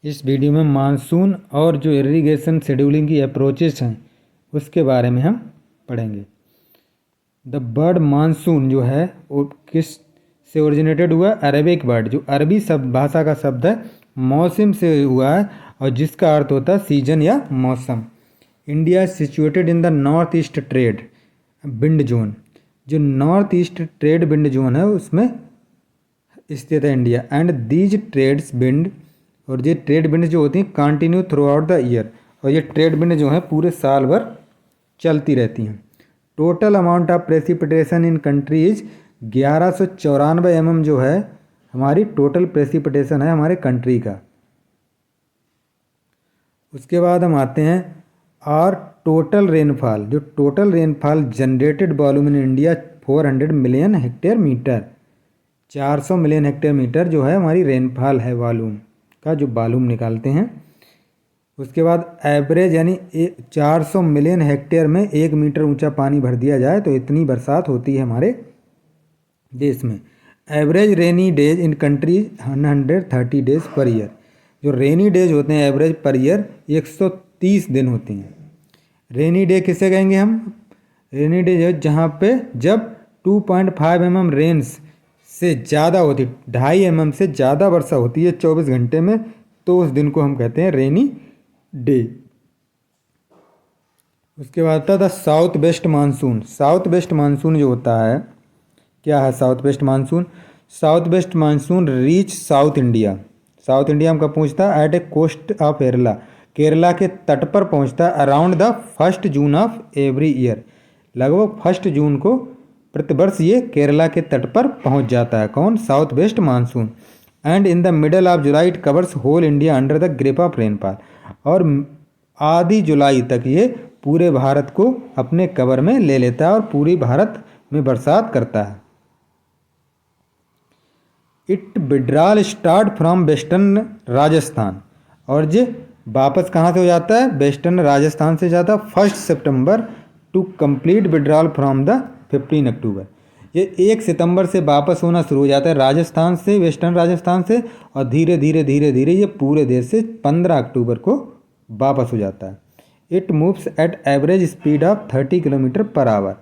इस वीडियो में मानसून और जो इरिगेशन शेड्यूलिंग की अप्रोचेस हैं उसके बारे में हम पढ़ेंगे। द वर्ड मानसून जो है वो किस से ओरिजिनेटेड हुआ? अरेबिक वर्ड, जो अरबी शब्द भाषा का शब्द है, मौसम से हुआ है और जिसका अर्थ होता है सीजन या मौसम। India is situated in the north east trade wind zone. जो north east trade wind zone है उसमें स्थित है India. And these trades wind, और ये ट्रेड विंड जो होती हैं continue throughout the year, और ये ट्रेड विंड जो है पूरे साल भर चलती रहती हैं। Total amount of precipitation in country is 1194 mm जो है हमारी टोटल प्रेसिपिटेशन है हमारे कंट्री का। उसके बाद हम आते हैं और टोटल रेनफॉल। जो total rainfall generated volume in India 400 million hectare meter, 400 million hectare meter जो है हमारी रेनफॉल है, वॉल्यूम का जो वॉल्यूम निकालते हैं। उसके बाद एवरेज यानी 400 मिलियन हेक्टेयर में 1 मीटर ऊंचा पानी भर दिया जाए तो इतनी बरसात होती है हमारे देश में। Average rainy days in country 130 days per year. जो रेनी डेज होते हैं एवरेज पर ईयर 130 दिन होते हैं। रेनी डे किसे कहेंगे हम? रेनी डे जो जहाँ पे जब 2.5 mm रेन्स से ज़्यादा होती, 2.5 mm से ज़्यादा वर्षा होती है 24 घंटे में, तो उस दिन को हम कहते हैं रेनी डे। उसके बाद आता था south west monsoon. South west monsoon जो होता है, क्या है south west monsoon? South west monsoon reach south India. South India में कब पहुँचता है? At a coast of Kerala. Kerala के तट पर पहुँचता है around the 1 June of every year. लगभग 1 जून को प्रतिवर्ष ये केरला के तट पर पहुँच जाता है। कौन? South west monsoon. And in the middle of July it covers whole India under the grip of rainfall. और आधी जुलाई तक ये पूरे भारत को अपने कवर में ले लेता है और पूरी भारत में बरसात करता है। It withdrawal start from western Rajasthan, और ये वापस कहाँ से हो जाता है? वेस्टर्न राजस्थान से जाता है 1 सितंबर to complete withdrawal from the 15 अक्टूबर। ये 1 सितंबर से वापस होना शुरू हो जाता है राजस्थान से, वेस्टर्न राजस्थान से, और धीरे धीरे धीरे धीरे ये पूरे देश से 15 अक्टूबर को वापस हो जाता है। It moves eight average speed of 30 kilometre per hour.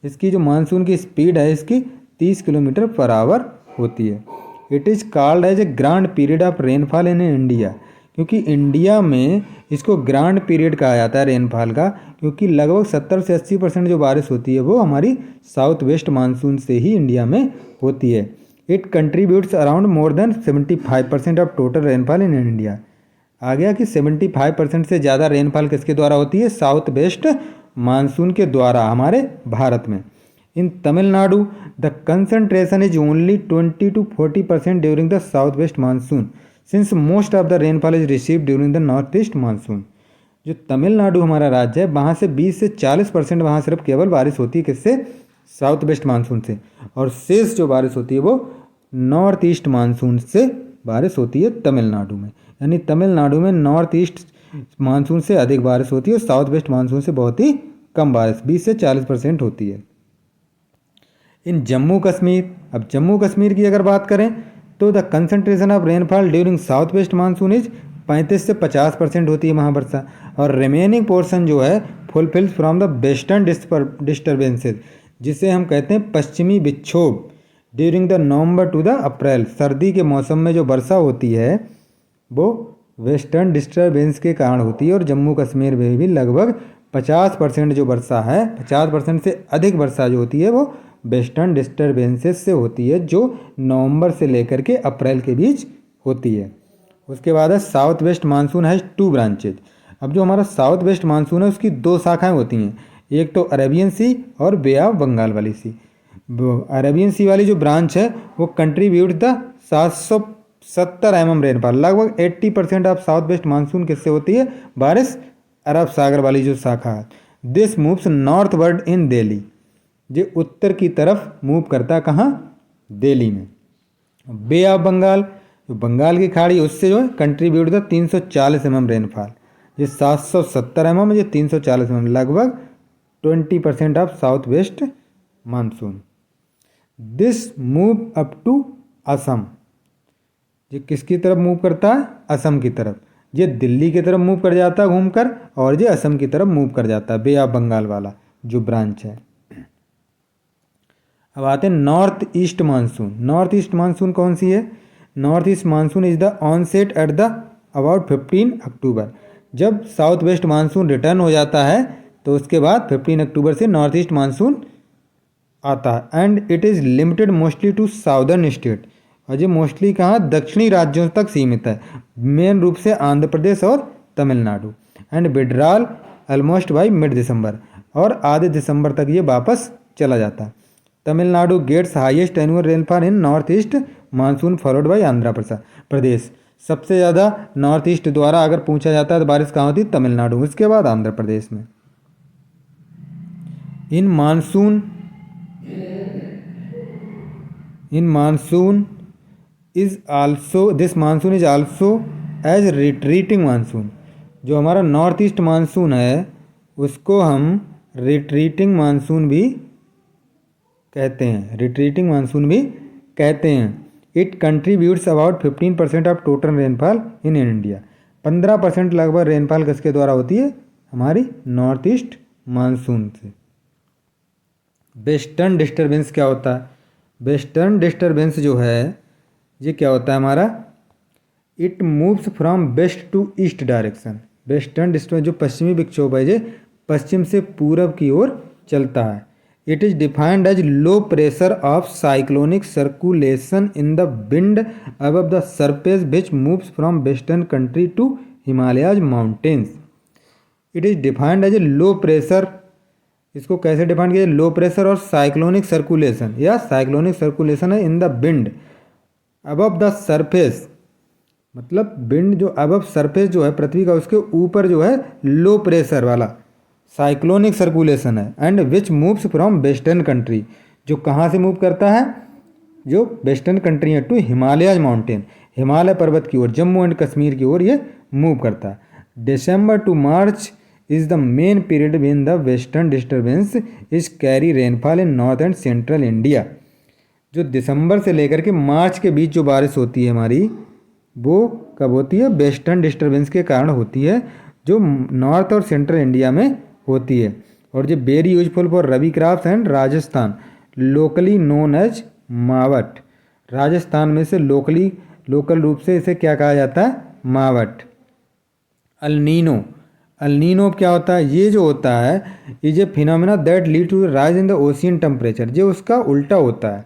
इसकी जो मानसून की स्पीड है इसकी 30 किलोमीटर पर आवर होती है। It is called as a grand period of rainfall in India, क्योंकि इंडिया में इसको ग्रांड पीरियड कहा जाता है रेनफॉल का, क्योंकि लगभग 70 से 80% जो बारिश होती है वो हमारी साउथ वेस्ट मानसून से ही इंडिया में होती है। It contributes around more than 75% of total rainfall in India. आ गया कि 75% से ज़्यादा रेनफॉल किसके द्वारा होती है? साउथ वेस्ट मानसून के द्वारा हमारे भारत में। In Tamil Nadu the concentration is only 20 to 40% during the south west monsoon, since most of the rainfall is receive during the north east monsoon. जो तमिलनाडु हमारा राज्य है वहाँ से 20 से 40% वहाँ सिर्फ केवल बारिश होती है किससे? साउथ वेस्ट मानसून से, और शेष जो बारिश होती है वो नॉर्थ ईस्ट मानसून से बारिश होती है तमिलनाडु में। यानी तमिलनाडु में नॉर्थ ईस्ट मानसून से अधिक बारिश होती है और साउथ वेस्ट मानसून से बहुत ही कम बारिश 20 से 40% होती है। इन जम्मू कश्मीर, अब जम्मू कश्मीर की अगर बात करें तो the concentration of rainfall during south west monsoon is 35 से 50% होती है वहाँ वर्षा, और रिमेनिंग पोर्शन जो है fulfils from the western disturbances, जिसे हम कहते हैं पश्चिमी विक्षोभ, during the November to the April. सर्दी के मौसम में जो वर्षा होती है वो वेस्टर्न डिस्टर्बेंस के कारण होती है, और जम्मू कश्मीर में भी लगभग 50% जो वर्षा है, 50% से अधिक वर्षा जो होती है वो वेस्टर्न डिस्टर्बेंसेस से होती है, जो नवंबर से लेकर के अप्रैल के बीच होती है। उसके बाद है south west monsoon has 2 branches. अब जो हमारा साउथ वेस्ट मानसून है उसकी 2 शाखाएं होती हैं, एक तो अरेबियन सी और बे ऑफ बंगाल वाली सी। अरेबियन सी वाली जो ब्रांच है वो कंट्रीब्यूट द 770 mm रेनफॉल। लगभग 80% ऑफ साउथ वेस्ट मानसून किससे होती है? बारिश अरब सागर वाली जो शाखा है। This moves north word in Delhi, जो उत्तर की तरफ मूव करता है कहाँ? दिल्ली में। बे ऑफ बंगाल, जो बंगाल की खाड़ी उससे जो है कंट्रीब्यूट द 340 mm रेनफॉल। ये 770 mm, ये 340 mm, लगभग 20% of south west monsoon. This move up to Assam. ये किसकी तरफ मूव करता है? असम की तरफ। ये दिल्ली की तरफ मूव कर जाता है घूमकर, और ये असम की तरफ मूव कर जाता है, बे ऑफ बंगाल वाला जो ब्रांच है। अब आते हैं north east monsoon. North east monsoon कौन सी है? North east monsoon is the onset at the about 15 October. जब साउथ वेस्ट मानसून रिटर्न हो जाता है तो उसके बाद 15 अक्टूबर से नॉर्थ ईस्ट मानसून आता है। And it is limited mostly to southern state, और ये मोस्टली कहाँ? दक्षिणी राज्यों तक सीमित है, मेन रूप से आंध्र प्रदेश और Tamil Nadu. And withdrawal almost by mid दिसंबर, और आधे दिसंबर तक ये वापस चला जाता है। Tamil Nadu gets highest annual rainfall in north east monsoon followed by Andhra Pradesh. सबसे ज़्यादा नॉर्थ ईस्ट द्वारा अगर पूछा जाता है तो बारिश कहाँ होती है? तमिलनाडु, उसके बाद आंध्र प्रदेश में। In monsoon is also this monsoon is also as retreating monsoon. जो हमारा नॉर्थ ईस्ट मानसून है उसको हम रिट्रीटिंग मानसून भी कहते हैं, रिट्रीटिंग मानसून भी कहते हैं। It contributes about 15% of total rainfall in India. 15% लगभग रेनफॉल किसके द्वारा होती है? हमारी नॉर्थ ईस्ट मानसून से। वेस्टर्न डिस्टर्बेंस क्या होता है? वेस्टर्न डिस्टर्बेंस जो है ये क्या होता है हमारा? It moves from west to east direction. Western disturbance जो पश्चिमी विक्षोभ है ये पश्चिम से पूरब की ओर चलता है। It is defined as low pressure of cyclonic circulation in the wind above the surface which moves from western country to Himalayas mountains. It is defined as a low pressure. इसको कैसे डिफाइन किया? लो प्रेशर और cyclonic circulation, या cyclonic circulation है in the wind above the surface, मतलब wind जो above surface जो है पृथ्वी का उसके ऊपर जो है लो प्रेशर वाला साइक्लोनिक सर्कुलेशन है। And which moves from western country, जो कहाँ से मूव करता है? जो वेस्टर्न कंट्री है, टू हिमालयाज माउंटेन, हिमालय पर्वत की ओर, जम्मू एंड कश्मीर की ओर ये मूव करता है। दिसंबर to March is the main period when the western disturbance is carry rainfall in north and central India. जो दिसंबर से लेकर के मार्च के बीच जो बारिश होती है हमारी, वो कब होती है? वेस्टर्न डिस्टर्बेंस के कारण होती है, जो नॉर्थ और सेंट्रल इंडिया में होती है। और जो very useful for rabi crops and Rajasthan, locally known as mawat. Rajasthan में से लोकल रूप से इसे क्या कहा जाता है? मावट। अल्नीनो, अल्नीनो क्या होता है? ये जो होता है is a phenomena that lead to rise in the ocean temperature. ये उसका उल्टा होता है।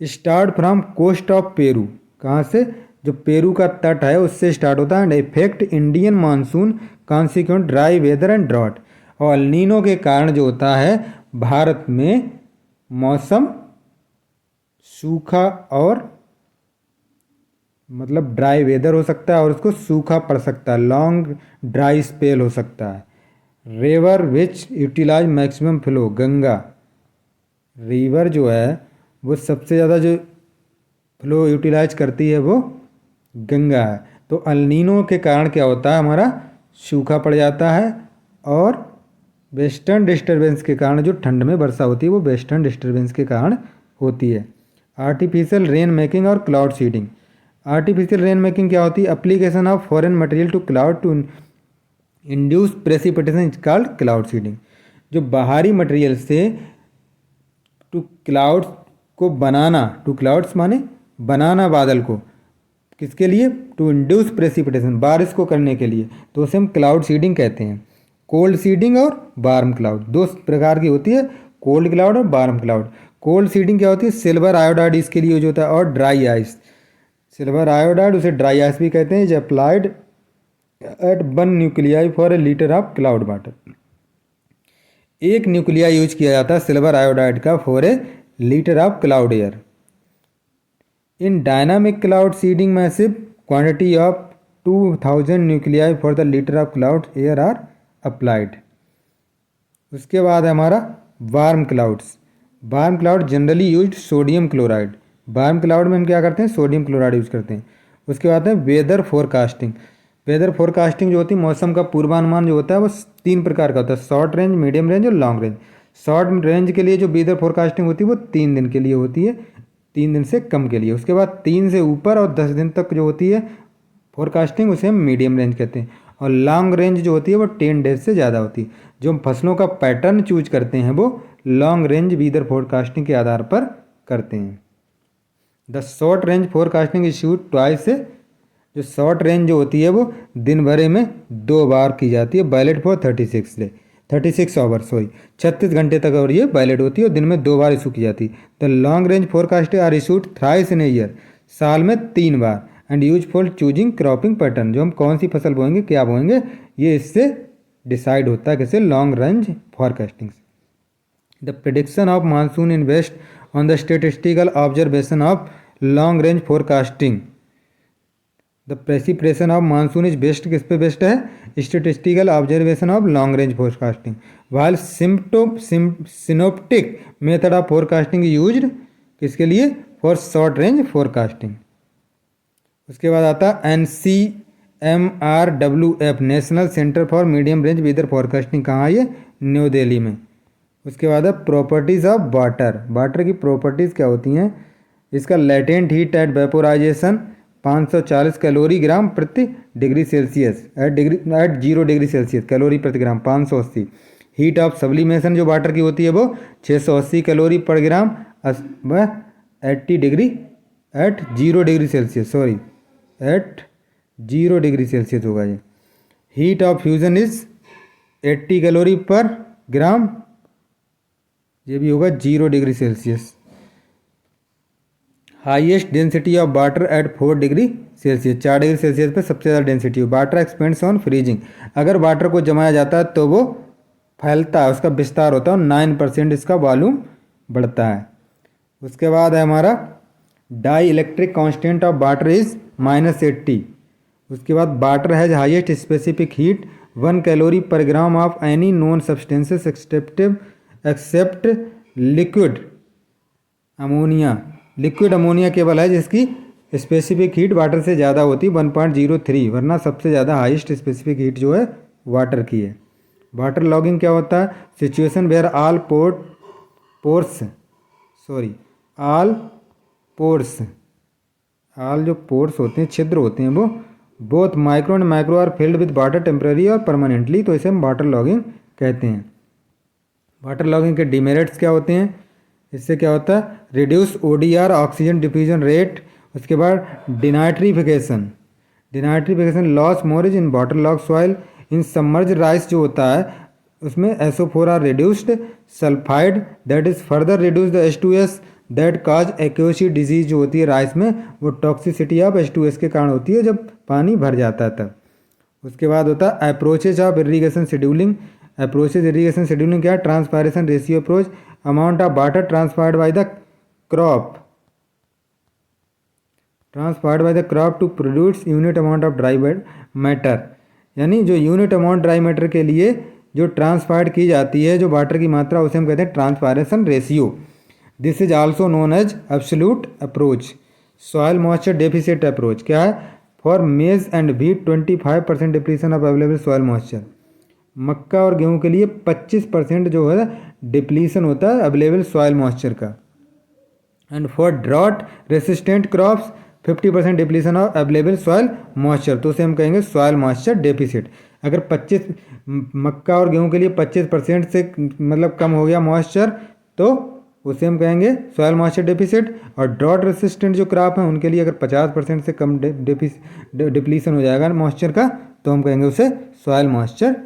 Start from coast of Peru, कहाँ से? जो पेरू का तट है उससे स्टार्ट होता है। And effect Indian monsoon consequent dry weather and drought. और अल्नीनो के कारण जो होता है भारत में मौसम सूखा और मतलब ड्राई वेदर हो सकता है, और उसको सूखा पड़ सकता है, लॉन्ग ड्राई स्पेल हो सकता है। River which utilize maximum flow, Ganga river जो है वो सबसे ज़्यादा जो फ्लो यूटिलाइज करती है वो गंगा है। तो अल्नीनो के कारण क्या होता है? हमारा सूखा पड़ जाता है। और वेस्टर्न डिस्टर्बेंस के कारण जो ठंड में वर्षा होती है वो वेस्टर्न डिस्टर्बेंस के कारण होती है। आर्टिफिशियल रेन मेकिंग और cloud seeding. Artificial rain making क्या होती है? Application of foreign material to cloud to induce precipitation is called cloud seeding. जो बाहरी मटेरियल से टू क्लाउड्स को बनाना, टू क्लाउड्स माने बनाना बादल को, किसके लिए? टू इंड्यूस प्रेसिपिटेशन, बारिश को करने के लिए, तो उसे हम क्लाउड सीडिंग कहते हैं। कोल्ड सीडिंग और वार्म क्लाउड दो प्रकार की होती है, कोल्ड क्लाउड और वार्म क्लाउड। कोल्ड सीडिंग क्या होती है? सिल्वर आयोडाइड इसके लिए यूज होता है, और ड्राई आइस। सिल्वर आयोडाइड उसे ड्राई आइस भी कहते हैं। Is applied at 1 nuclei for a litre of cloud water. 1 nuclei use किया जाता है सिल्वर आयोडाइड का for a litre of cloud air. In dynamic cloud seeding massive quantity of 2000 nuclei for the litre of cloud air are applied. उसके बाद है हमारा warm clouds. Warm cloud generally used sodium chloride. Warm cloud में हम क्या करते हैं? Sodium chloride use करते हैं। उसके बाद है वेदर फोरकास्टिंग। वेदर फोरकास्टिंग जो होती है, मौसम का पूर्वानुमान जो होता है वो 3 प्रकार का होता है, शॉर्ट रेंज, मीडियम रेंज और लॉन्ग रेंज। शॉर्ट रेंज के लिए जो वेदर फोरकास्टिंग होती है वो 3 दिन के लिए होती है। 3 दिन से कम के लिए। उसके बाद 3 से ऊपर और 10 दिन तक जो होती है फोरकास्टिंग, उसे हम मीडियम रेंज कहते हैं। और लॉन्ग रेंज जो होती है वो 10 डेज से ज़्यादा होती है। जो हम फसलों का पैटर्न चूज करते हैं वो लॉन्ग रेंज वीदर फोरकास्टिंग के आधार पर करते हैं। The short range forecasting issued twice से, जो शॉर्ट रेंज जो होती है वो दिन भरे में 2 बार की जाती है, वैलिड फॉर 36 आवर 36 घंटे तक, और ये वैलिड होती है और दिन में 2 बार इशू की जाती है। The long range forecast are issued thrice in a year, साल में 3 बार, and use for choosing cropping pattern, जो हम कौन सी फसल बोएंगे क्या बोएंगे ये इससे डिसाइड होता है कैसे, long range forecasting. The prediction of monsoon in based on the statistical observation of long range forecasting. The precipitation of monsoon is based, किस पे बेस्ड है, statistical observation of long range forecasting. While synoptic method of forecasting used किसके लिए, for short range forecasting. उसके बाद आता है NCMRWF, national centre for medium range weather forecasting, कहाँ है ये, न्यू दिल्ली में। उसके बाद है प्रॉपर्टीज़ ऑफ वाटर, वाटर की प्रॉपर्टीज़ क्या होती हैं, इसका latent heat at vaporization 540 calorie gram प्रति degree Celsius at 0 degree Celsius, calorie प्रति ग्राम 580। हीट ऑफ सब्लिमेशन जो वाटर की होती है वो 680 calorie per gram 80 degree at 0 degree Celsius, at 0 degree Celsius होगा ये। Heat of fusion is 80 calorie per ग्राम, ये भी होगा 0 degree Celsius. Highest density of water at 4 degree Celsius, 4 degree Celsius पे सबसे ज़्यादा डेंसिटी हो। वाटर एक्सपेंड्स ऑन फ्रीजिंग, अगर वाटर को जमाया जाता है तो वो फैलता है, उसका विस्तार होता है और 9% इसका वॉल्यूम बढ़ता है। उसके बाद है हमारा dielectric constant of water is -80। उसके बाद water has highest specific heat 1 calorie per gram of any non substances except liquid ammonia. Liquid ammonia केवल है जिसकी स्पेसिफिक हीट वाटर से ज़्यादा होती है 1.03, वरना सबसे ज़्यादा हाईएस्ट स्पेसिफिक हीट जो है वाटर की है। वाटर लॉगिंग क्या होता है, सिचुएशन वेयर ऑल जो पोर्स होते हैं, छिद्र होते हैं, वो both micro and macro are filled with water temporary और परमानेंटली, तो इसे हम वाटर लॉगिंग कहते हैं। वाटर लॉगिंग के डिमेरिट्स क्या होते हैं, इससे क्या होता है, reduce ODR oxygen diffusion rate. उसके बाद डिनाइट्रीफिकेशन लॉस मोरेज in water log soil. In submerge rice जो होता है उसमें SO4 are reduced, sulphide that is further reduce the H2S that cause एक्वेसी डिजीज जो होती है राइस में, वो टॉक्सिसिटी ऑफ H2S के कारण होती है जब पानी भर जाता है तब। उसके बाद होता है approaches of irrigation scheduling. Irrigation scheduling क्या है, transpiration ratio approach, amount of water transferred by the crop to produce unit amount of dry matter, यानी जो यूनिट अमाउंट ड्राई मैटर के लिए जो ट्रांसफर्ड की जाती है जो वाटर की मात्रा, उसे हम कहते हैं transpiration ratio. This is also known as absolute approach. Soil moisture deficit approach क्या है, for maize and wheat 25% depletion of available soil moisture. मक्का और गेहूं के लिए 25% जो है डिप्लीशन होता है अवेलेबल सॉइल मॉइस्चर का। And for drought resistant crops 50% depletion of available soil moisture, तो उसे हम कहेंगे सॉइल मॉइस्चर डेफिसिट। अगर 25 मक्का और गेहूं के लिए 25% से मतलब कम हो गया मॉइस्चर, तो उसे हम कहेंगे सॉइल मॉइस्चर डेफिसिट। और ड्रॉट रेसिस्टेंट जो क्रॉप है उनके लिए अगर 50% से कम डिप्लीशन हो जाएगा मॉइस्चर का, तो हम कहेंगे उसे सॉइल मॉइस्चर